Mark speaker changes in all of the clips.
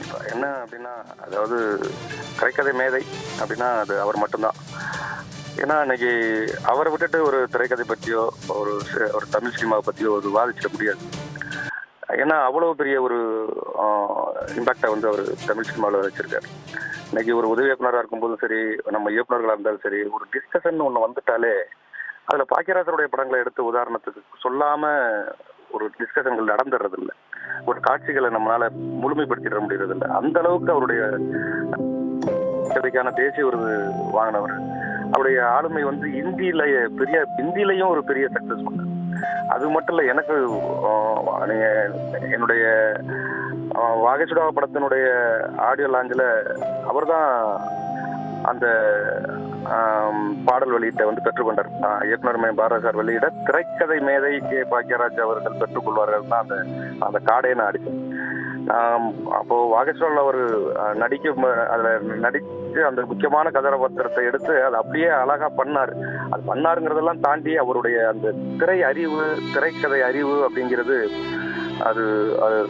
Speaker 1: கண்டிப்பா. என்ன அப்படின்னா, அதாவது திரைக்கதை மேதை அப்படின்னா அது அவர் மட்டும்தான். ஏன்னா இன்னைக்கு அவரை விட்டுட்டு ஒரு திரைக்கதை பற்றியோ, ஒரு தமிழ் சினிமாவை பற்றியோ ஒரு விவாதிச்சிட முடியாது. ஏன்னா அவ்வளவு பெரிய ஒரு இம்பாக்டை வந்து அவர் தமிழ் சினிமாவில் வச்சிருக்காரு. இன்னைக்கு ஒரு உதவி இயக்குனராக இருக்கும்போதும் சரி, நம்ம இயக்குனர்களாக இருந்தாலும் சரி, ஒரு டிஸ்கஷன் ஒன்று வந்துட்டாலே அதில் பாக்கியராஜருடைய படங்களை எடுத்து உதாரணத்துக்கு சொல்லாம ஒரு டிஸ்கஷன்கள் நடந்துடுறது இல்லை. ஒரு காட்சிகளை நம்மளால முழுமைப்படுத்திட முடியறது இல்லை. அந்த அளவுக்கு அவருடைய கதைக்கான தேசிய விருது வாங்கினவர். அவருடைய ஆளுமை வந்து இந்தியிலையும் ஒரு பெரிய சக்சஸ் பண்ணார். அது மட்டும் இல்லை, எனக்கு நீங்க என்னுடைய வாகைச்சுடா படத்தினுடைய ஆடியோ லாஞ்சில் அவர் தான் அந்த பாடல் வெளியீட்டை வந்து பெற்றுக்கொண்டார். இயக்குனர் பாரதி சார் வெளியிட திரைக்கதை மேதை கே பாக்கியராஜ் அவர்கள் பெற்றுக்கொள்வார்கள் தான் அந்த காடையை நான் அடித்தேன். அப்போ வாகேஸ்வரில் அவர் அதுல நடிச்சு அந்த முக்கியமான கதாபாத்திரத்தை எடுத்து அதை அப்படியே அழகா அது பண்ணாருங்கிறதெல்லாம் தாண்டி அவருடைய அந்த திரைக்கதை அறிவு அப்படிங்கிறது அது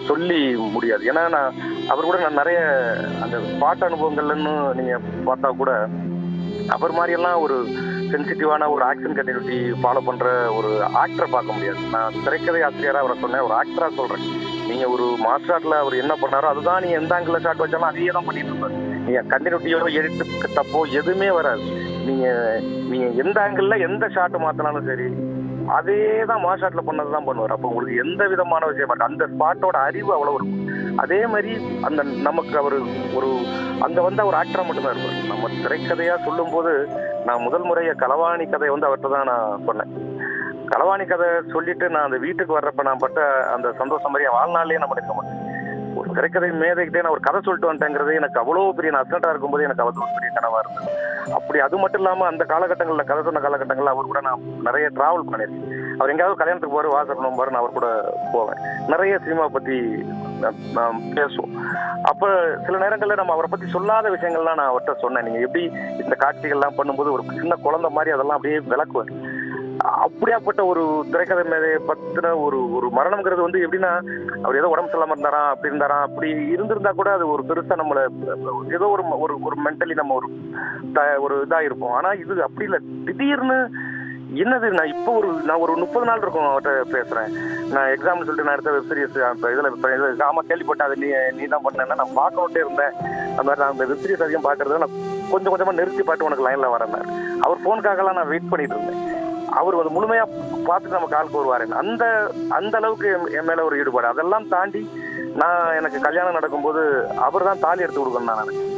Speaker 1: சொல்லி முடியாது. ஏன்னா அவர் கூட நான் நிறைய அந்த பாட்டு அனுபவங்கள்னு நீங்க பார்த்தா கூட அவர் மாதிரியெல்லாம் ஒரு சென்சிட்டிவான ஒரு ஆக்ஷன் கண்டினியூட்டி ஃபாலோ பண்ற ஒரு ஆக்டரை பார்க்க முடியாது. நான் திரைக்கதை ஆசிரியராக அவரை சொன்னேன், ஒரு ஆக்டரா சொல்றேன். நீங்க ஒரு மாஸ் ஷாட்ல அவர் என்ன பண்ணாரோ அதுதான் நீங்க எந்த ஆங்கிள் ஷாட் வச்சாலும் அதையே தான் பண்ணிட்டு இருப்பாரு. நீங்க கண்டினியூட்டியோ எடிட்டு தப்போ எதுவுமே வராது. நீங்க எந்த ஆங்கிள் எந்த ஷாட் மாத்தினாலும் சரி அதே தான் மாஸ் ஷாட்ல பண்ணதுதான் பண்ணுவார். அப்போ உங்களுக்கு எந்த விதமான விஷயம் இருக்கு, அந்த ஸ்பாட்டோட அறிவு அவ்வளவு இருக்கும். அதே மாதிரி அந்த நமக்கு அவர் அவர் ஆக்டரா மட்டும்தான் இருப்பார். நம்ம திரைக்கதையா சொல்லும் போது நான் முதல் முறைய களவாணி கதையை வந்து அவர்கிட்ட தான் நான் சொன்னேன். களவாணி கதை சொல்லிட்டு நான் அந்த வீட்டுக்கு வர்றப்ப நான் பட்ட அந்த சந்தோஷம் மாதிரி வாழ்நாளே நம்ம இருக்க மாட்டேன். ஒரு திரைக்கதை மேதைக்கிட்டே நான் ஒரு கதை சொல்லிட்டு வந்துட்டேங்கிறது எனக்கு அவ்வளோ பெரிய அசண்டா இருக்கும்போது எனக்கு அவ்வளோ பெரிய கனவா இருந்தது. அப்படி அது மட்டும் இல்லாம அந்த காலகட்டங்களில் கதை சொன்ன காலகட்டங்களில் அவர் கூட நான் நிறைய டிராவல் பண்ணியிருக்கேன். அவர் எங்கேயாவது கல்யாணத்துக்கு போவார், வாசப்படம் போவார், நான் அவர் கூட போவேன். நிறைய சினிமா பத்தி பேசுவோம். அப்ப சில நேரங்களில் நம்ம அவரை பத்தி சொல்லாத விஷயங்கள்லாம் நான் அவர்கிட்ட சொன்னேன். நீங்க எப்படி இந்த காட்சிகள்லாம் பண்ணும்போது ஒரு சின்ன குழந்தை மாதிரி அதெல்லாம் அப்படியே விளக்குவேன். அப்படியாப்பட்ட ஒரு திரைக்கதை மேதையை பத்தின ஒரு மரணம்ங்கிறது வந்து எப்படின்னா, அவர் ஏதோ உடம்பு சொல்லாம இருந்தாராம் அப்படி இருந்திருந்தா கூட அது ஒரு பெருசா நம்மள ஏதோ ஒரு மென்டலி நம்ம ஒரு இதா இருப்போம். ஆனா இது அப்படி இல்லை. திடீர்னு என்னது, நான் ஒரு 30 நாள் இருக்கும் அவர்கிட்ட பேசுறேன். நான் எக்ஸாம்பிள் சொல்லிட்டு நான் எடுத்த வெப் சீரிஸ் ஆமா கேள்விப்பட்டேன், அது நீ தான் பண்ணேன்னா நான் பார்க்கணுட்டே இருந்தேன். அந்த மாதிரி நான் அந்த வெப் சீரிஸ் அதிகம் பார்க்கறத நான் கொஞ்சமா நிறுத்தி பார்த்து உனக்கு லைன்ல வரேன். அவர் போனுக்காகலாம் நான் வெயிட் பண்ணிட்டு இருந்தேன். அவர் வந்து முழுமையா பார்த்துட்டு நம்ம காலுக்கு வருவாரு. அந்த அளவுக்கு என் மேல ஒரு ஈடுபாடு. அதெல்லாம் தாண்டி எனக்கு கல்யாணம் நடக்கும்போது அவர் தான் தாலி எடுத்து கொடுக்கணும் நான் நினைச்சேன்.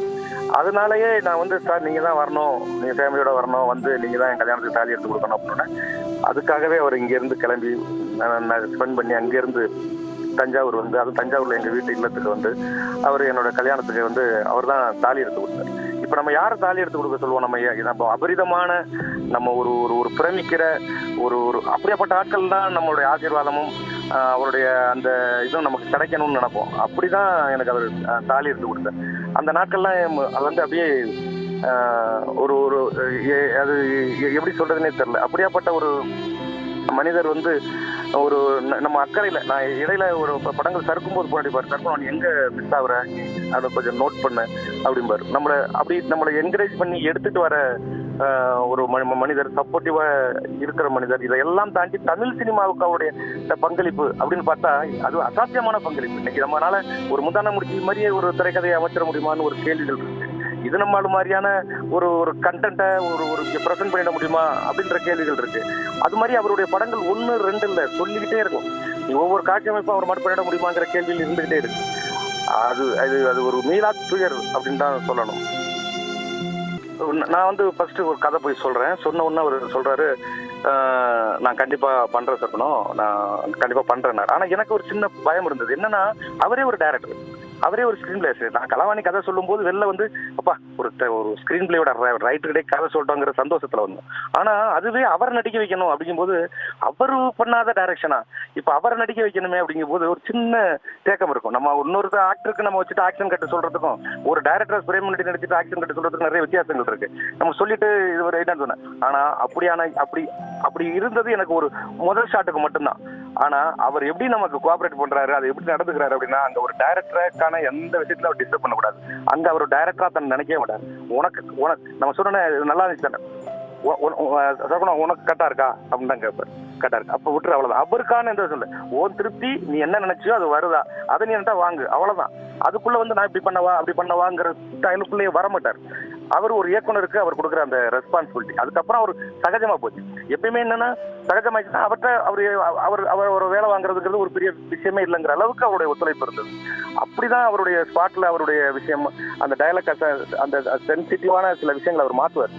Speaker 1: அதனாலயே நான் வந்து சார் நீங்க தான் வரணும், நீங்க ஃபேமிலியோட வரணும், வந்து நீங்க தான் என் கல்யாணத்துக்கு தாலி எடுத்து கொடுக்கணும் அப்படின்னா அதுக்காகவே அவர் இங்க இருந்து கிளம்பி நான் ஸ்பெண்ட் பண்ணி அங்கிருந்து தஞ்சாவூர் வந்து, அது தஞ்சாவூர்ல எங்க வீட்டு இல்லத்துக்கு வந்து அவர் என்னோட கல்யாணத்துக்கு வந்து அவர் தான் தாலி எடுத்து கொடுத்தாரு. இப்ப நம்ம யாரை தாலி எடுத்து கொடுக்க சொல்லுவோம்? நம்ம அபரிதமான நம்ம ஒரு பிரமிக்கிற ஒரு அப்படியாப்பட்ட ஆட்கள் தான் நம்மளுடைய ஆசீர்வாதமும் அவருடைய அந்த இதுவும் நமக்கு கிடைக்கணும்னு நினைப்போம். அப்படிதான் எனக்கு அவர் தாலி எடுத்து கொடுத்தார். அந்த நாட்கள்லாம் அது வந்து அப்படியே அது எப்படி சொல்றதுன்னே தெரியல. அப்படியாப்பட்ட ஒரு மனிதர் வந்து நம்ம அக்கறையில நான் இடையில ஒரு படங்கள் சறுக்கும்போது போராடிப்பாரு, சறுக்கணும் எங்க மிஸ் ஆகுற அதை கொஞ்சம் நோட் பண்ண அப்படிம்பாரு. நம்மளை என்கரேஜ் பண்ணி எடுத்துட்டு வர ஒரு மனிதர், சப்போர்ட்டிவா இருக்கிற மனிதர். இதையெல்லாம் தாண்டி தமிழ் சினிமாவுக்கு அவருடைய பங்களிப்பு அப்படின்னு பார்த்தா அது அசாத்தியமான பங்களிப்பு. இன்னைக்கு நம்மளால ஒரு முந்தான முடிச்சு மாதிரியே ஒரு திரைக்கதையை அமைச்சிட முடியுமான்னு ஒரு கேள்விகள் இருக்கு. இது நம்மள மாதிரியான ஒரு கண்டென்ட்டை ஒரு ப்ரெசென்ட் பண்ணிட முடியுமா அப்படின்ற கேள்விகள் இருக்கு. அது மாதிரி அவருடைய படங்கள் 1, 2 இல்லை சொல்லிக்கிட்டே இருக்கும். ஒவ்வொரு காட்சி அமைப்பும் அவர் மட்டும் பண்ணிட முடியுமாங்கிற கேள்வியில் இருந்துகிட்டே இருக்கு. அது ஒரு மீளா துயர் அப்படின்னு தான் சொல்லணும். நான் வந்து ஃபர்ஸ்ட் ஒரு கதை போய் சொல்றேன். சொன்ன உடனே அவர் சொல்றாரு, நான் கண்டிப்பா பண்றேன் சொல்லணும், நான் கண்டிப்பா பண்றேன். ஆனா எனக்கு ஒரு சின்ன பயம் இருந்தது. என்னன்னா அவரே ஒரு டைரக்டர், அவரே ஒரு ஸ்கிரீன் பிளே. நான் களவாணி கதை சொல்லும் போது வெளில வந்து அப்பா ஒரு ஸ்கிரீன் பிளேயோட ரைட்டர்கிட்டே கதை சொல்லிட்டோங்கிற சந்தோஷத்துல வந்தோம். ஆனா அதுவே அவர் நடிக்க வைக்கணும் அப்படிங்கும்போது அவரு பண்ணாத டைரக்ஷனா இப்ப அவரை நடிக்க வைக்கணுமே அப்படிங்கும் போது ஒரு சின்ன தேக்கம் இருக்கும். நம்ம இன்னொரு ஆக்டருக்கு நம்ம வச்சுட்டு ஆக்ஷன் கட்டு சொல்றதுக்கும் ஒரு டைரக்டர் ஸ்ப்ரே பண்ணி நடிச்சுட்டு ஆக்ஷன் கட்டு சொல்றதுக்கு நிறைய வித்தியாசங்கள் இருக்கு. நம்ம சொல்லிட்டு இது ஒரு என்ன சொன்னேன். ஆனா அப்படி இருந்தது எனக்கு ஒரு முதல் ஷாட்டுக்கு மட்டும்தான். ஆனா அவர் எப்படி நமக்கு கோஆபரேட் பண்றாரு, அது எப்படி நடந்துக்கிறாரு அப்படின்னா, அங்க ஒரு டைரக்டருக்கான எந்த விஷயத்துல அவர் டிஸ்டர்ப் பண்ணக்கூடாது. அங்க அவர் டைரக்டரா தன்னை நினைக்கவே மாட்டார். உனக்கு நம்ம சொன்ன நல்லா இருந்துச்சு தானே, உனக்கு கரெக்டா இருக்கா அப்படின்னு தான் கேட்பாரு. கரெக்டா இருக்கு அப்ப விட்டுரு, அவ்வளவுதான். அவருக்கான எந்த சொல்ல ஓன் திருப்தி, நீ என்ன நினைச்சியோ அது வருதா, அதை நீ என்ன வாங்கு, அவ்வளவுதான். அதுக்குள்ள வந்து நான் இப்படி பண்ணவா அப்படி பண்ணவாங்கிற டைலுக்குள்ளேயே வர மாட்டார். அவர் ஒரு இயக்குனருக்கு அவர் கொடுக்குற அந்த ரெஸ்பான்சிபிலிட்டி, அதுக்கப்புறம் அவர் சகஜமா போச்சு. எப்பயுமே என்னன்னா சகஜமாச்சுன்னா அவர்கிட்ட அவர் ஒரு வேலை வாங்குறதுங்கிறது ஒரு பெரிய விஷயமே இல்லைங்கிற அளவுக்கு அவருடைய ஒத்துழைப்பு இருந்தது. அப்படிதான் அவருடைய ஸ்பாட்ல அவருடைய விஷயம், அந்த டயலாக், அந்த சென்சிட்டிவான சில விஷயங்களை அவர் மாற்றுவார்.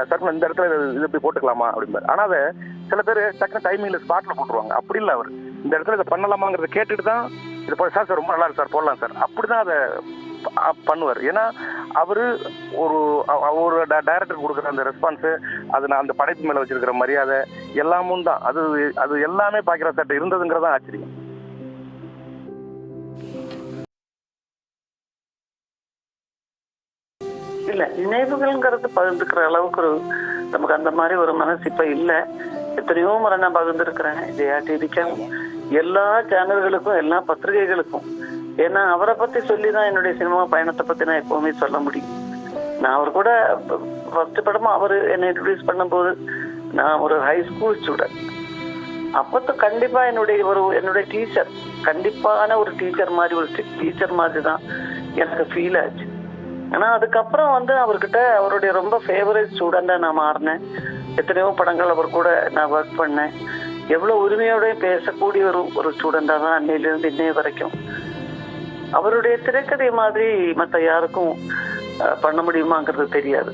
Speaker 1: சர்க்குன்னு இந்த இடத்துல இது இப்படி போட்டுக்கலாமா அப்படிம்பாரு. ஆனா அதை சில பேர் டக்குனு டைமிங்ல ஸ்பாட்ல போட்டுருவாங்க. அப்படி இல்லை, அவர் இந்த இடத்துல இதை பண்ணலாமாங்கிறத கேட்டுட்டு தான் இது போய் சார் ரொம்ப நல்லா இருக்கு சார் போடலாம் சார் அப்படிதான் அதை பண்ணுவார். ஏன்னா அவரு ஒரு டைரக்டர் கொடுக்குற அந்த ரெஸ்பான்ஸ், அது நான் அந்த படைப்பு மேல வச்சிருக்கிற மரியாதை எல்லாமும் தான் அது எல்லாமே பாக்கிற சார் இருந்ததுங்கிறதா ஆச்சரியம்.
Speaker 2: இல்ல நினைவுகள்ங்கிறது பகிர்ந்துக்கிற அளவுக்கு நமக்கு அந்த மாதிரி ஒரு மனசு இப்ப இல்லை. எத்தனையோ முறை நான் பகிர்ந்துருக்கிறேன் ஜெயா டிவிக்கும், எல்லா சேனல்களுக்கும், எல்லா பத்திரிகைகளுக்கும். ஏன்னா அவரை பத்தி சொல்லிதான் என்னுடைய சினிமா பயணத்தை பத்தி நான் எப்பவுமே சொல்ல முடியும். நான் அவர் கூட ஃபர்ஸ்ட் படமா அவரு என்னை இன்ட்ரடியூஸ் பண்ணும்போது நான் ஒரு ஹை ஸ்கூல் ஸ்டூடெண்ட். அப்போ கண்டிப்பா என்னுடைய டீச்சர், கண்டிப்பான ஒரு டீச்சர் மாதிரி, ஒரு டீச்சர் மாதிரி தான் எனக்கு ஃபீல் ஆச்சு. ஆனா அதுக்கப்புறம் வந்து அவர்கிட்ட அவருடைய ரொம்ப ஃபேவரட் ஸ்டூடெண்டா நான் மாறினேன். எத்தனையோ படங்கள் அவர் கூட நான் ஒர்க் பண்ணேன். எவ்வளவு உரிமையோட பேசக்கூடிய ஒரு ஸ்டூடெண்டா தான் அன்னையிலிருந்து இன்னைய வரைக்கும். அவருடைய திரைக்கதை மாதிரி மற்ற யாருக்கும் பண்ண முடியுமாங்கிறது தெரியாது.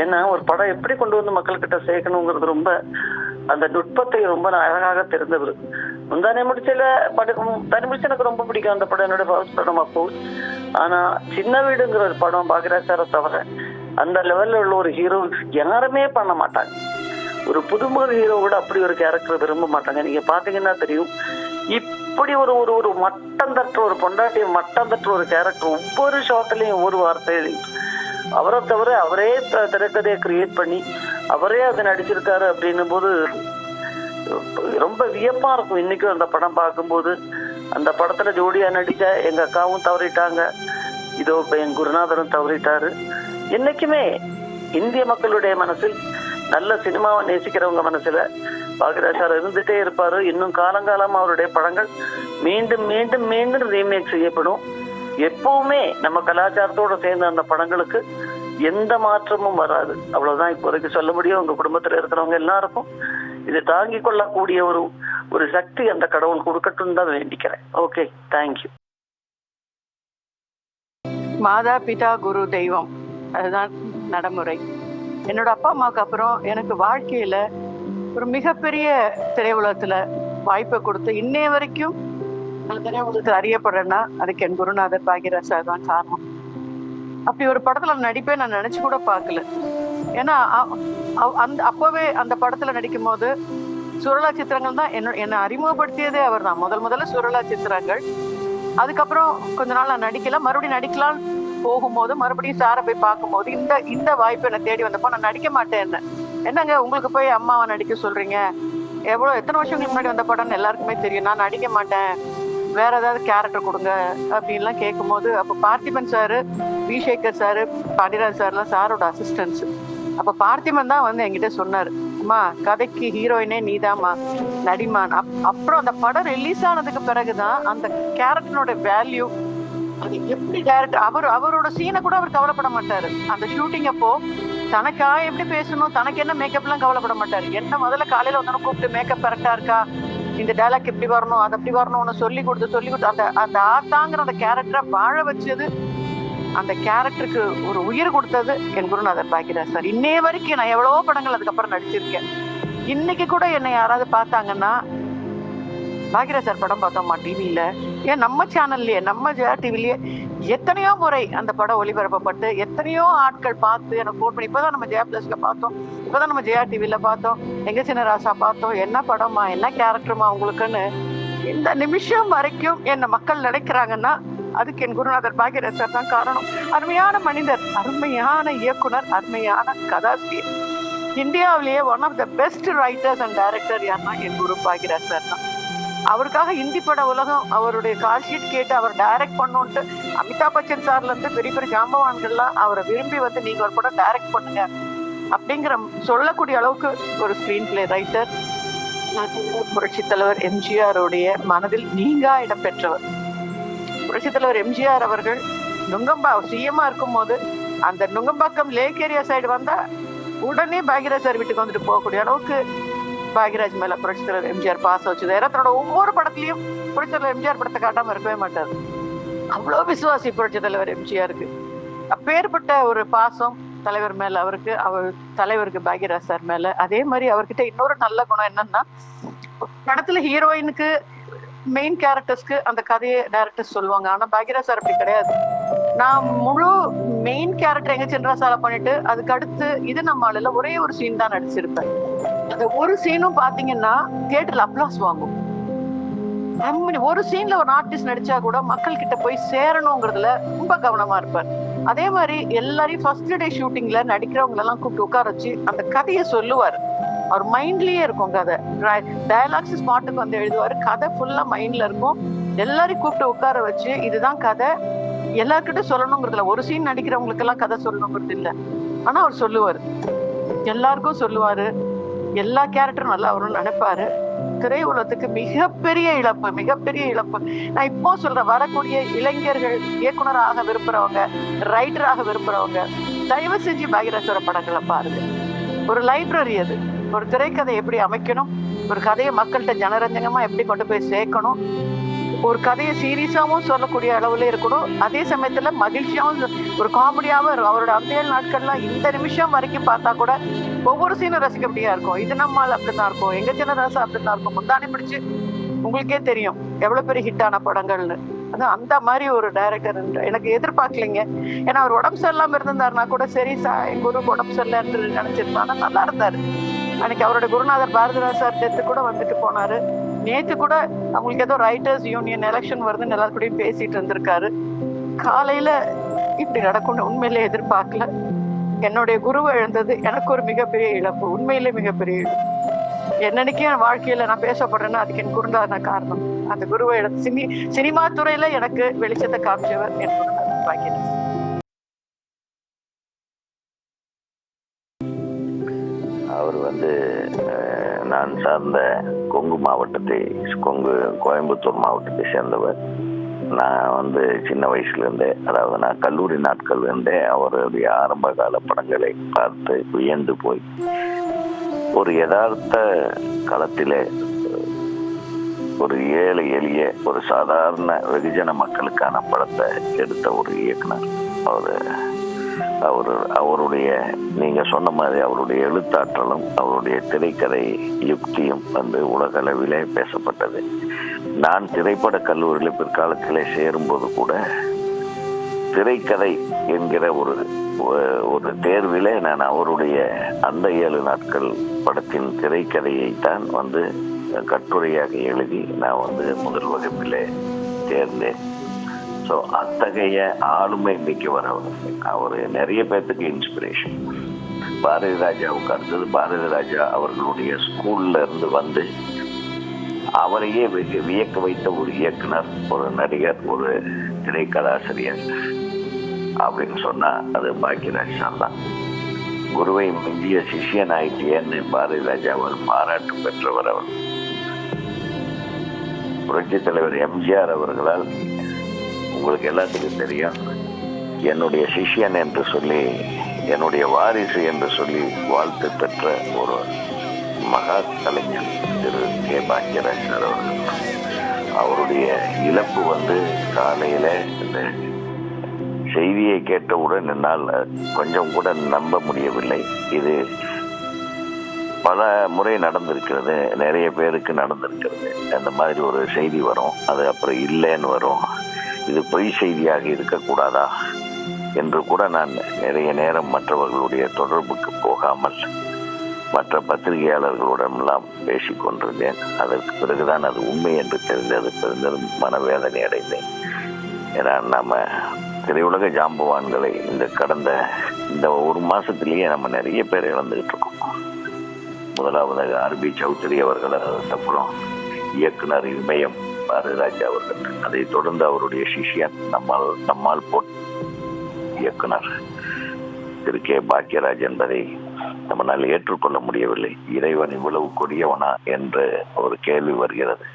Speaker 2: ஏன்னா ஒரு படம் எப்படி கொண்டு வந்து மக்கள்கிட்ட சேர்க்கணுங்கிறது ரொம்ப அந்த நுட்பத்தை ரொம்ப அழகாக தெரிந்தவர். முந்தானே முடிச்சல தனி முடிச்சு எனக்கு ரொம்ப பிடிக்கும் அந்த படம், என்னோட ஃபர்ஸ்ட் படம் அப்போ. ஆனா சின்ன வீடுங்கிற ஒரு படம் பாக்யராஜ் சாரை தவிர அந்த லெவல்ல உள்ள ஒரு ஹீரோ யாருமே பண்ண மாட்டாங்க. ஒரு புதுமுக ஹீரோ கூட அப்படி ஒரு கேரக்டர் விரும்ப மாட்டாங்க. நீங்க பாத்தீங்கன்னா தெரியும், இப்படி ஒரு மட்டம் தட்டுற ஒரு பொண்டாட்டிய மட்டம் தட்டுற ஒரு கேரக்டர் ஒவ்வொரு ஷாட்லயும் ஒவ்வொரு வார்த்தையிலையும் அவரை தவிர அவரே திரைக்கதையை கிரியேட் பண்ணி அவரே அதை நடிச்சிருக்காரு அப்படின்னும் போது ரொம்ப வியப்பா இருக்கும். இன்னைக்கும் அந்த படம் பார்க்கும்போது, அந்த படத்துல ஜோடியா நடிச்ச எங்க அக்காவும் தவறிட்டாங்க, இதோ இப்ப என் குருநாதரும் தவறிட்டாரு. என்னைக்குமே இந்திய மக்களுடைய மனசில், நல்ல சினிமாவை நேசிக்கிறவங்க மனசுல பாக்யராஜ் சார் இருந்துட்டே இருப்பாரு. இன்னும் காலங்காலமா அவருடைய படங்கள் மீண்டும் மீண்டும் மீண்டும் ரீமேக் செய்யப்படும். எப்பவுமே நம்ம கலாச்சாரத்தோட சேர்ந்த அந்த படங்களுக்கு எந்த மாற்றமும் வராது. அவ்வளவுதான் இப்போதைக்கு சொல்ல முடியும். உங்க குடும்பத்துல இருக்கிறவங்க எல்லாருக்கும் இதை தாங்கிக் கொள்ளக்கூடிய ஒரு சக்தி அந்த கடவுள் கொடுக்கட்டும் தான் வேண்டிக்கிறேன். Okay, thank you.
Speaker 3: மாதா பிதா குரு தெய்வம், அதுதான் நடைமுறை. என்னோட அப்பா அம்மாவுக்கு அப்புறம் எனக்கு வாழ்க்கையில ஒரு மிகப்பெரிய திரையுலகத்துல வாய்ப்பை கொடுத்து இன்னைய வரைக்கும் திரையுலகத்தில் அறியப்படுறேன்னா அதுக்கு என் குருநாதர் பாக்யராஜ் சார் தான் காரணம். அப்படி ஒரு படத்துல நடிப்பே நான் நினைச்சு கூட பார்க்கல. ஏன்னா அப்பவே அந்த படத்துல நடிக்கும் போது சுரலா சித்திரங்கள் தான் என்னை அறிமுகப்படுத்தியதே அவர் தான். முதல்ல சுரலா சித்திரங்கள். அதுக்கப்புறம் கொஞ்ச நாள் நான் நடிக்கல, மறுபடியும் நடிக்கலாம் போகும்போது மறுபடியும் சாரை போய் பார்க்கும்போது இந்த வாய்ப்பு என்னை தேடி வந்தப்போ நான் நடிக்க மாட்டேன். என்னங்க உங்களுக்கு போய் அம்மாவை நடிக்க சொல்றீங்க, எத்தனை வருஷங்களுக்கு முன்னாடி வந்த படம்னு எல்லாருக்குமே தெரியும், நான் நடிக்க மாட்டேன், வேற ஏதாவது கேரக்டர் கொடுங்க அப்படின்லாம் கேட்கும்போது, அப்போ Parthiban sir, V Sekar sir, Pandiyaraj சார்லாம் சாரோட அசிஸ்டன்ஸ். அப்ப பார்த்திபன் தான் வந்து என்கிட்ட சொன்னாரு, அம்மா கதைக்கு ஹீரோயினே நீதாம்மா, நடிமான். அப்புறம் அந்த படம் ரிலீஸ் ஆனதுக்கு பிறகுதான் அந்த கேரக்டரோட வேல்யூ, அது எப்படி டைரக்ட் அவரோட சீனை கூட அவர் கவலைப்பட மாட்டாரு. அந்த ஷூட்டிங் அப்போ தனக்கா எப்படி பேசணும், தனக்கு என்ன மேக்கப் எல்லாம் கவலைப்பட மாட்டாரு. என்ன முதல்ல காலையில வந்தோன்னு கூப்பிட்டு மேக்கப் கரெக்டா இருக்கா, இந்த டைலாக் இப்படி வரணும், அது அப்படி வரணும்னு சொல்லி கொடுத்து அந்த ஆத்தாங்கிற அந்த கேரக்டரை வாழ வச்சது, அந்த கேரக்டருக்கு ஒரு உயிர் கொடுத்தது என் குருநாதர் பாக்யராஜ் சார். இன்னைய வரைக்கும் நான் எவ்வளவோ படங்கள் அதுக்கப்புறம் நடிச்சிருக்கேன். இன்னைக்கு கூட என்னை யாராவது பார்த்தாங்கன்னா, பாக்யராஜ் சார் படம் பார்த்தோம்மா டிவியில, ஏன் நம்ம சேனல்லயே, நம்ம ஜெயா டிவிலயே எத்தனையோ முறை அந்த படம் ஒளிபரப்பப்பட்டு எத்தனையோ ஆட்கள் பார்த்து எனக்கு ஃபோன் பண்ணி, இப்பதான் நம்ம ஜெயா பிளஸ்ல பார்த்தோம், இப்பதான் நம்ம ஜெயா டிவில பார்த்தோம், எங்க சின்ன ராசா பார்த்தோம், என்ன படமா, என்ன கேரக்டருமா உங்களுக்குன்னு இந்த நிமிஷம் வரைக்கும் என்ன மக்கள் நினைக்கிறாங்கன்னா அதுக்கு என் குருநாதர் பாக்யராஜ் சார் தான் காரணம். அருமையான மனிதர், அருமையான இயக்குனர், அருமையான கதாசிரியர். இந்தியாவிலேயே one of the best writers and director யாருன்னா என் குரு பாக்யராஜ் சார் தான். அவருக்காக இந்தி பட உலகம் அவருடைய கால் ஷீட் கேட்டு அவர் டைரக்ட் பண்ணோன்ட்டு அமிதாப் பச்சன் சார்ல இருந்து பெரிய பெரிய ஜாம்பவான்கள்லாம் அவரை விரும்பி வந்து நீங்க ஒரு படம் டைரக்ட் பண்ணுங்க அப்படிங்கிற சொல்லக்கூடிய அளவுக்கு ஒரு ஸ்கிரீன் பிளே ரைட்டர். புரட்சி தலைவர் எம்ஜிஆருடைய மனதில் நீங்கா இடம் பெற்றவர். புரட்சி தலைவர் எம்ஜிஆர் அவர்கள் நுங்கம்பா சிஎம்மா இருக்கும் போது அந்த நுங்கம்பாக்கம் லேக் ஏரியா சைடு வந்தா உடனே பாக்யராஜ் சார் வீட்டுக்கு வந்துட்டு போகக்கூடிய அளவுக்கு பாக்யராஜ் மேல புரட்சி தலைவர் எம்ஜிஆர் பாசம் வச்சது. தன்னோட ஒவ்வொரு படத்துலயும் புரட்சி தலைவர் எம்ஜிஆர் படத்தை காட்டாம இருக்கவே மாட்டார். அவ்வளவு விசுவாசி புரட்சி தலைவர் எம்ஜிஆருக்கு. அப்பேற்பட்ட ஒரு பாசம் தலைவர் மேல அவருக்கு, அவர் தலைவருக்கு பாக்யராஜ் சார் மேல. அதே மாதிரி அவர்கிட்ட இன்னொரு நல்ல குணம் என்னன்னா, படத்துல ஹீரோயினுக்கு மெயின் கேரக்டர்ஸ்க்கு அந்த கதையை டைரக்டர்ஸ் சொல்லுவாங்க. ஆனா பாக்யராஜ் சார் அப்படி கிடையாது. நான் முழு மெயின் கேரக்டர் எங்க சின்ராசால பண்ணிட்டு அதுக்கு அடுத்து இது நம்மளால ஒரே ஒரு சீன் தான் நடிச்சிருப்பேன். அந்த ஒரு சீனும் பாத்தீங்கன்னா தியேட்டர்ல அப்ளாஸ் வாங்கும். ஒரு சீன்ல ஒரு ஆர்டிஸ்ட் நடிச்சா கூட மக்கள் கிட்ட போய் சேரணுங்கிறதுல ரொம்ப கவனமா இருப்பார். அதே மாதிரி எல்லாரையும் ஃபர்ஸ்ட் டே ஷூட்டிங்ல நடிக்கிறவங்க எல்லாம் கூப்பிட்டு உட்கார வச்சு அந்த கதையை சொல்லுவார். அவர் மைண்ட்லயே இருக்கும் கதை. டயலாக்ஸ் ஸ்பாட்டுக்கு வந்து எழுதுவாரு. கதை ஃபுல்லா மைண்ட்ல இருக்கும். எல்லாரையும் கூப்பிட்டு உட்கார வச்சு இதுதான் கதை எல்லார்கிட்ட சொல்லணுங்கிறதுல, ஒரு சீன் நடிக்கிறவங்களுக்கு எல்லாம் கதை சொல்லணுங்கிறது இல்ல. ஆனா அவர் சொல்லுவாரு, எல்லாருக்கும் சொல்லுவாரு. எல்லா கேரக்டரும் நல்லா வரும்னு நினைப்பாரு. திரையுலகத்துக்கு மிகப்பெரிய இழப்பு, மிகப்பெரிய இழப்பு. நான் இப்போ சொல்றேன், வரக்கூடிய இளைஞர்கள் இயக்குனராக விரும்புறவங்க, ரைட்டராக விரும்புறவங்க தயவு செஞ்சு பாக்யராஜோட படங்களை பாருங்க. ஒரு லைப்ரரி அது. ஒரு திரைக்கதை எப்படி அமைக்கணும், ஒரு கதையை மக்கள்கிட்ட ஜனரஞ்சகமா எப்படி கொண்டு போய் சேர்க்கணும், ஒரு கதையை சீரியஸாவும் சொல்லக்கூடிய அளவுல இருக்கணும், அதே சமயத்துல மகிழ்ச்சியாவும் ஒரு காமெடியாவும் இருக்கும். அவரோட அந்த நாட்கள்லாம் இந்த நிமிஷம் வரைக்கும் பார்த்தா கூட ஒவ்வொரு சீனும் ரசிக்கப்படியா இருக்கும். இது நம்மால் அப்படிதான் இருக்கும், எங்க சின்னராசா அப்படிதான் இருக்கும். முந்தானி பிடிச்சு உங்களுக்கே தெரியும் எவ்வளவு பெரிய ஹிட்டான படங்கள்னு. அதான் அந்த மாதிரி ஒரு டைரக்டர் எனக்கு எதிர்பார்க்கலைங்க. ஏன்னா அவர் உடம்பு சரியில்லாம இருந்திருந்தாருனா கூட சரி, குரு உடம்பு சரியில்லைன்னு நினைச்சிருந்தா ஆனா நல்லா இருந்தாரு. அன்னைக்கு அவரோட குருநாதர் பாரதிராஜ் சார் டெத்து கூட வந்துட்டு போனாரு. நேத்து கூட அவங்களுக்கு ஏதோ ரைட்டர்ஸ் யூனியன் எலெக்ஷன் வருதுன்னு எல்லாரும் கூடயும் பேசிட்டு இருந்திருக்காரு. காலையில இப்படி நடக்கும்னு உண்மையிலே எதிர்பார்க்கல. என்னுடைய குருவை இழந்தது எனக்கு ஒரு மிகப்பெரிய இழப்பு, உண்மையிலே மிகப்பெரிய இழப்பு. என்னன்னைக்கு என் வாழ்க்கையில நான் பேசப்படுறேன்னா அதுக்கு என் குருந்தான காரணம். அந்த குருவை இழந்து சினிமா துறையில எனக்கு வெளிச்சத்தை காமிச்சவர் என் குருநாதர் பாக்யராஜ்.
Speaker 4: அவர் நான் சார்ந்த கோயம்புத்தூர் மாவட்டத்தை சேர்ந்தவர். நான் சின்ன வயசுலேருந்தே, அதாவது நான் கல்லூரி நாட்கள்லேருந்தே அவருடைய ஆரம்ப கால படங்களை பார்த்து வியந்து போய் ஒரு யதார்த்த களத்திலே ஒரு ஏழை எளிய ஒரு சாதாரண வெகுஜன மக்களுக்கான படத்தை எடுத்த ஒரு இயக்குனர் அவருடைய நீங்க சொன்ன மாதிரி அவருடைய எழுத்தாற்றலும் அவருடைய திரைக்கதை யுக்தியும் உலகளவிலே பேசப்பட்டது. நான் திரைப்பட கல்லூரியில் பிற்காலத்திலே சேரும்போது கூட திரைக்கதை என்கிற ஒரு தேர்விலே நான் அவருடைய அந்த 7 நாட்கள் படத்தின் திரைக்கதையை தான் கட்டுரையாக எழுதி நான் முதல் வகுப்பிலே தேர்ந்தேன். ஸோ அத்தகைய ஆளுமை இன்னைக்கு அவர் நிறைய பேர்த்துக்கு இன்ஸ்பிரேஷன். பாரதி ராஜாவுக்கு அடுத்தது பாரதி ராஜா அவர்களுடைய ஸ்கூல்ல இருந்து அவரையே வியக்க வைத்த ஒரு இயக்குனர், ஒரு நடிகர், ஒரு திரைக்கதாசிரியர் அப்படின்னு சொன்னா அது பாக்யராஜ் தான். குருவை மிஞ்சிய சிஷியன் ஆயிட்டியன்னு பாரதி ராஜா அவர் பாராட்டு பெற்றவர். அவர் புரட்சி தலைவர் எம்ஜிஆர் அவர்களால் உங்களுக்கு எல்லாத்துக்கும் தெரியும், என்னுடைய சிஷியன் என்று சொல்லி, என்னுடைய வாரிசு என்று சொல்லி வாழ்த்து பெற்ற ஒரு மகா கலைஞர் திரு கே பாக்யராஜ் அவர்கள். அவருடைய இழப்பு காலையில இந்த செய்தியை கேட்டவுடன் என்னால் கொஞ்சம் கூட நம்ப முடியவில்லை. இது பல முறை நடந்திருக்கிறது, நிறைய பேருக்கு நடந்திருக்கிறது. அந்த மாதிரி ஒரு செய்தி வரும், அது அப்புறம் இல்லைன்னு வரும். இது பொய் செய்தியாக இருக்கக்கூடாதா என்று கூட நான் நிறைய நேரம் மற்றவர்களுடைய தொடர்புக்கு போகாமல் மற்ற பத்திரிகையாளர்களுடனெல்லாம் பேசிக்கொண்டிருந்தேன். அதற்கு பிறகுதான் அது உண்மை என்று தெரிந்தது. பெருந்தரும் மனவேதனை அடைந்தேன். ஏன்னா நம்ம திரையுலக ஜாம்பவான்களை கடந்த இந்த ஒரு மாசத்திலேயே நம்ம நிறைய பேர் இழந்துகிட்டு இருக்கோம். முதலாவதாக ஆர்பி சௌத்ரி அவர்கள், அதுக்கப்புறம் இயக்குனர் இமயம் பாரதிராஜா அவர்கள். அதை தொடர்ந்து அவருடைய சிஷ்யன் நம்மால் இயக்குனர் திரு கே பாக்கியராஜ் என்பதை நம்மளால் ஏற்றுக்கொள்ள முடியவில்லை. இறைவன் இவ்வளவு கொடியவனா என்று ஒரு கேள்வி வருகிறது.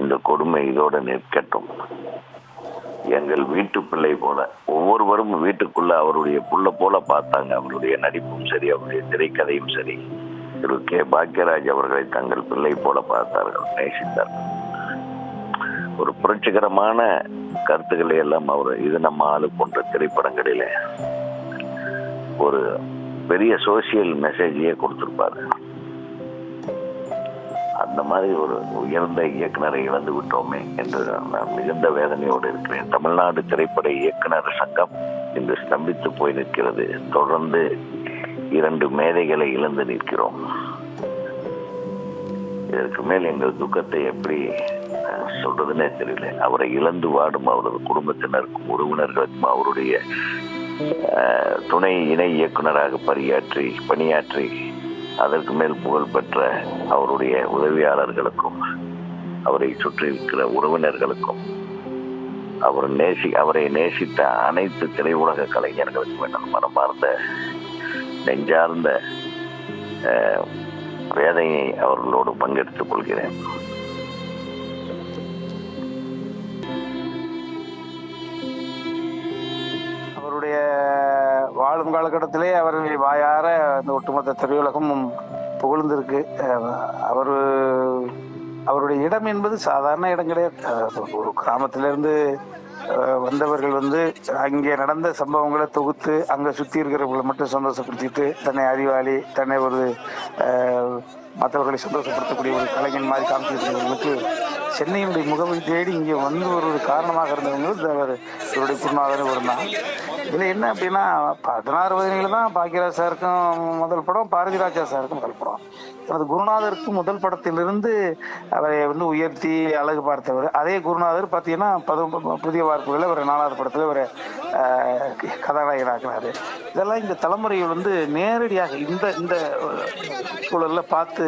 Speaker 4: இந்த கொடுமை இதோடு நிற்கட்டும். எங்கள் வீட்டு பிள்ளை போல ஒவ்வொருவரும் வீட்டுக்குள்ள அவருடைய புள்ள போல பார்த்தாங்க. அவருடைய நடிப்பும் சரி, அவருடைய திரைக்கதையும் சரி. திரு கே பாக்கியராஜ் அவர்களை தங்கள் பிள்ளை போல பார்த்தார்கள், நேசித்தார்கள். ஒரு புரட்சிகரமான கருத்துக்களை எல்லாம் அவர் இது நம்ம ஆளு போன்ற திரைப்படங்களிலே ஒரு பெரிய சோசியல் மெசேஜையே கொடுத்திருப்பாரு. அந்த மாதிரி ஒரு உயர்ந்த இயக்குனரை இழந்து விட்டோமே என்று நான் மிகுந்த வேதனையோடு இருக்கிறேன். தமிழ்நாடு திரைப்பட இயக்குனர் சங்கம் இன்று ஸ்தம்பித்து போய் நிற்கிறது. தொடர்ந்து 2 மேதைகளை இழந்து நிற்கிறோம். இதற்கு மேல் எங்கள் துக்கத்தை எப்படி சொல்றதுன்னே தெரியல. அவரை இழந்து வாடும் அவரது குடும்பத்தினருக்கும் உறவினர்களுக்கும் அவருடைய துணை இணை இயக்குனராக பணியாற்றி அதற்கு மேல் புகழ் பெற்ற அவருடைய உதவியாளர்களுக்கும் அவரை சுற்றி இருக்கிற உறவினர்களுக்கும் அவரை நேசித்த அனைத்து திரையுலக கலைஞர்களுக்கும் என மனமார்ந்த நெஞ்சார்ந்த வேதனையை அவர்களோடு பங்கெடுத்துக் கொள்கிறேன்.
Speaker 5: அவருடைய வாழும் காலகட்டத்திலே அவர் வாயார அந்த ஒட்டுமொத்த திரையுலகமும் புகழ்ந்திருக்கு. அவருடைய இடம் என்பது சாதாரண இடம் கிடையாது. ஒரு கிராமத்திலிருந்து வந்தவர்கள் அங்கே நடந்த சம்பவங்களை தொகுத்து அங்கே சுற்றி இருக்கிறவங்களை மட்டும் சந்தோஷப்படுத்திட்டு தன்னை அறிவாளி, தன்னை ஒரு மற்றவர்களை சந்தோஷப்படுத்தக்கூடிய ஒரு கலைஞன் மாதிரி காமிச்சிருக்கிறவர்களுக்கு சென்னையினுடைய முகவை தேடி இங்கே ஒரு காரணமாக இருந்தவங்க இவருடைய குருநாதர் ஒரு நாள். இதில் என்ன அப்படின்னா 16 வயதில் தான் பாக்கியராஜ் சாருக்கும் முதல் படம், பாரதிராஜா சாருக்கும் முதல் படம். எனது குருநாதருக்கு முதல் படத்திலிருந்து அவரை உயர்த்தி அழகு பார்த்தவர். அதே குருநாதர் பார்த்தீங்கன்னா புதிய வார்ப்புகளில் ஒரு 4வது படத்தில் ஒரு கதாநாயகனாக்குனாரு. இதெல்லாம் இந்த தலைமுறைகள் நேரடியாக இந்த சூழலில் பார்த்து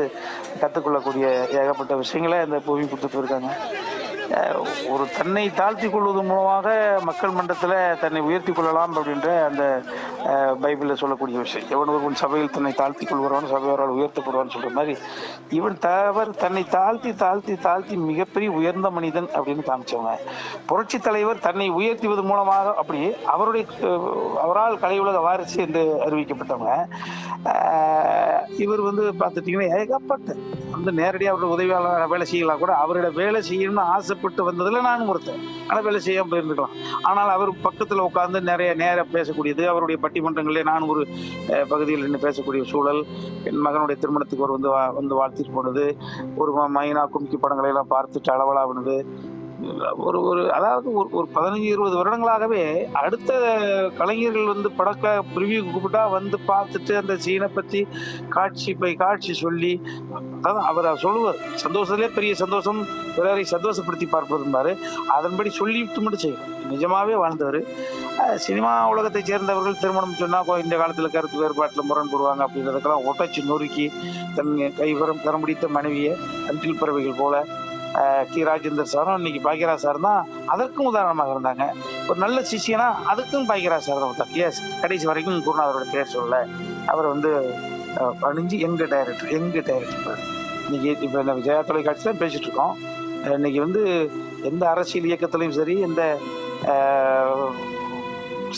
Speaker 5: கற்றுக்கொள்ளக்கூடிய ஏகப்பட்ட விஷயங்களை இந்த பூமி கொடுத்துட்டு இருக்காங்க. ஒரு தன்னை தாழ்த்தி கொள்வதன் மூலமாக மக்கள் மன்றத்தில் தன்னை உயர்த்தி கொள்ளலாம் அப்படின்ற அந்த பைபிளில் சொல்லக்கூடிய விஷயம். எவன் ஒருவன் சபையில் தன்னை தாழ்த்தி கொள்வான் சபையோரால் உயர்த்தப்படுவான்னு சொல்ற மாதிரி இவன் தன்னை தாழ்த்தி தாழ்த்தி தாழ்த்தி மிகப்பெரிய உயர்ந்த மனிதன் அப்படின்னு காமிச்சவங்க. புரட்சி தலைவர் தன்னை உயர்த்துவதன் மூலமாக அப்படி அவரால் கலையுலக வாரிசு என்று அறிவிக்கப்பட்டவங்க. இவர் பார்த்துட்டீங்கன்னா ஏகப்பட்ட நேரடியாக அவருடைய உதவியாளர் வேலை செய்யலாம் கூட. அவரோட வேலை செய்யணும்னு ஆசைப்பட்டு வந்ததுல நானும் ஒருத்தர். ஆனால் வேலை செய்யாமல் போயிருந்துக்கலாம். ஆனால் அவர் பக்கத்தில் உட்கார்ந்து நேர பேசக்கூடியது, அவருடைய பட்டிமன்றங்களே நான் ஒரு பகுதியில் நின்று பேசக்கூடிய சூழல், என் மகனுடைய திருமணத்துக்கு ஒரு வாழ்த்திட்டு போனது, ஒரு மைனா கும்கி படங்களை எல்லாம் பார்த்துட்டு அளவலாவினது, அதாவது ஒரு 15-20 வருடங்களாகவே அடுத்த கலைஞர்கள் படக்க ப்ரிவியூ கூப்பிட்டா பார்த்துட்டு அந்த சீனை பத்தி காட்சி சொல்லி, அதாவது அவர் சொல்லுவார் சந்தோஷத்திலே பெரிய சந்தோஷம் பிறரை சந்தோஷப்படுத்தி பார்ப்பதும்பாரு. அதன்படி சொல்லிட்டு மட்டும் செய்யணும். நிஜமாவே வாழ்ந்தவர். சினிமா உலகத்தை சேர்ந்தவர்கள் திருமணம் சொன்னா இந்த காலத்துல கருத்து வேறுபாட்டில் முரண்படுவாங்க அப்படின்றதுக்கெல்லாம் ஒட்டச்சு நொறுக்கி தன் கரம் பிடித்த மனைவியை அன்றில் பறவைகள் போல கி ராஜேந்தர் சாரும் இன்னைக்கு பாக்கியராஜ் சார் தான் அதற்கும் உதாரணமாக இருந்தாங்க. ஒரு நல்ல சிஷியனா அதுக்கும் பாக்கியராஜ் சார் தான். எஸ், கடைசி வரைக்கும் குருநாதரோட பேர் சொல்ல அவர் பணிஞ்சு எங்க டைரக்டர் இன்னைக்கு இப்ப இந்த விஜயா தொலைக்காட்சி தான் பேசிட்டு இருக்கோம். இன்னைக்கு எந்த அரசியல் இயக்கத்திலையும் சரி, எந்த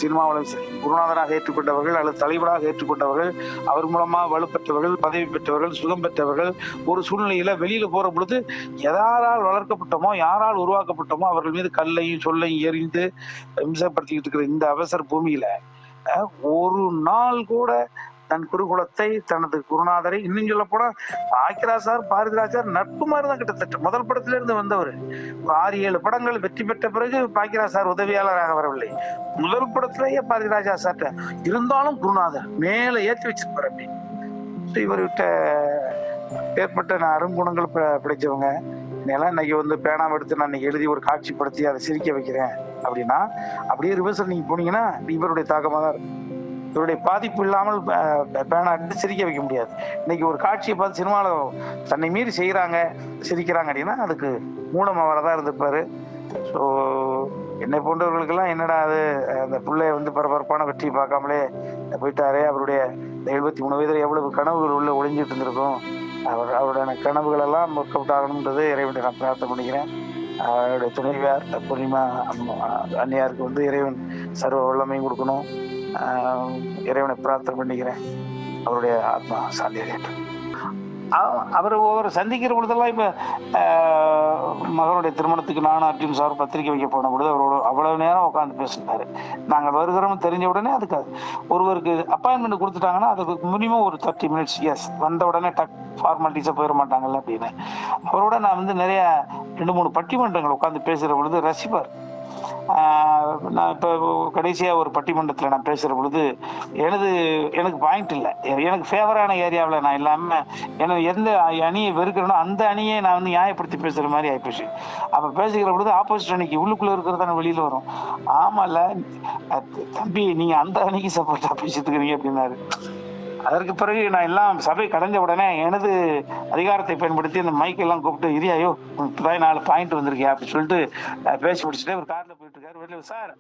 Speaker 5: சினிமாவிலும் சரி, குருநாதராக ஏற்றுக்கொண்டவர்கள் அல்லது தலைவராக ஏற்றுக்கொண்டவர்கள், அவர் மூலமா வலுப்பெற்றவர்கள், பதவி பெற்றவர்கள், சுகம் பெற்றவர்கள் ஒரு சூழ்நிலையில வெளியில போற பொழுது யாரால் வளர்க்கப்பட்டோமோ, யாரால் உருவாக்கப்பட்டோமோ அவர்கள் மீது கல்லையும் சொல்லையும் எறிந்து இம்சப்படுத்திக்கிட்டு இருக்கிற இந்த அவசர பூமியில ஒரு நாள் கூட தன் குருகுலத்தை, தனது குருநாதரை, இன்னும் சொல்ல போனா பாக்கியராஜ் சார் பாரதிராஜ் சார் நட்பு மாதிரி தான் கிட்டத்தட்ட முதல் படத்துல இருந்து வந்தவர். 6-7 படங்கள் வெற்றி பெற்ற பிறகு பாக்கியராஜ் சார் உதவியாளராக வரவில்லை. முதல் படத்திலேயே பாரதிராஜா சார்ட்ட இருந்தாலும் குருநாதர் மேல ஏற்றி வச்சிருப்பாரு. அப்படி இவர்கிட்ட ஏற்பட்ட அருங்குணங்கள் பிடிச்சவங்க இதெல்லாம் இன்னைக்கு பேனாவை எடுத்து நான் இன்னைக்கு எழுதி ஒரு காட்சிப்படுத்தி அதை சிரிக்க வைக்கிறேன் அப்படின்னா, அப்படியே ரிவர்சல் நீங்க போனீங்கன்னா இவருடைய தாக்கமாக தான் இருக்கும். இவருடைய பாதிப்பு இல்லாமல் பேனாட்டு சிரிக்க வைக்க முடியாது. இன்னைக்கு ஒரு காட்சியை பார்த்து சினிமாவில் தன்னை மீறி செய்கிறாங்க, சிரிக்கிறாங்க அப்படின்னா அதுக்கு மூலம் அவரை தான் இருந்திருப்பாரு. ஸோ என்னை போன்றவர்களுக்கெல்லாம் என்னடா அது, அந்த பிள்ளை வந்து பரபரப்பான வெற்றி பார்க்காமலே போயிட்டாரே, அவருடைய 73 வயதில் எவ்வளவு கனவுகள் உள்ள ஒளிஞ்சிட்டு இருந்திருக்கும், அவருடைய கனவுகள் எல்லாம் ஒர்க் அவுட் ஆகணுன்றது இறைவனை நான் பிரார்த்தனை பண்ணிக்கிறேன். அவருடைய துணைவியார் பூர்ணிமா அன்னியாருக்கு வந்து இறைவன் சர்வ வல்லமையும் கொடுக்கணும், இறைவனை பிரார்த்தனை பண்ணிக்கிறேன். அவருடைய ஆத்மா சாந்தி அடையட்டும். அவர் ஒவ்வொரு சந்திக்கிற பொழுதெல்லாம் இப்போ மகனுடைய திருமணத்துக்கு நானும் அர்ஜுன் சார் பத்திரிக்கை வைக்க போன பொழுது அவரோட அவ்வளவு நேரம் உட்காந்து பேசினாரு. நாங்கள் வருகிறோம்னு தெரிஞ்ச உடனே அதுக்கு ஒருவருக்கு அப்பாயின்மெண்ட் கொடுத்துட்டாங்கன்னா அதுக்கு மினிமம் ஒரு 30 minutes, எஸ் வந்த உடனே ஃபார்மாலிட்டிஸாக போயிட மாட்டாங்கல்ல அப்படின்னு. அவரோட நான் வந்து நிறைய 2-3 பட்டிமன்றங்கள் உட்காந்து பேசுகிற பொழுது ரசிப்பார். நான் இப்போ கடைசியாக ஒரு பட்டிமன்றத்தில் நான் பேசுகிற பொழுது எனக்கு பாயிண்ட் இல்லை, எனக்கு ஃபேவரான ஏரியாவில் நான் இல்லாமல் எனக்கு எந்த அணியை வெறுக்கிறேனோ அந்த அணியை நான் வந்து நியாயப்படுத்தி பேசுகிற மாதிரி ஆகிப்போச்சு. அப்போ பேசுகிற பொழுது ஆப்போசிட் அணிக்கு உள்ளுக்குள்ளே இருக்கிறது தானே வெளியில் வரும். ஆமாம்ல தம்பி, நீங்கள் அந்த அணிக்கு சப்போர்ட்டாக பேசிட்டுருக்கிறீங்க அப்படின்னாரு. அதற்கு பிறகு நான் எல்லாம் சபை கடைஞ்ச உடனே எனது அதிகாரத்தை பயன்படுத்தி அந்த மைக்கெல்லாம் கூப்பிட்டு இரியாயோ இப்போதான் 4 பாயிண்ட் வந்திருக்கியா அப்படின்னு சொல்லிட்டு பேசி முடிச்சுட்டு ஒரு காரில் போயிட்டு இருக்காரு. வெளியில் சார்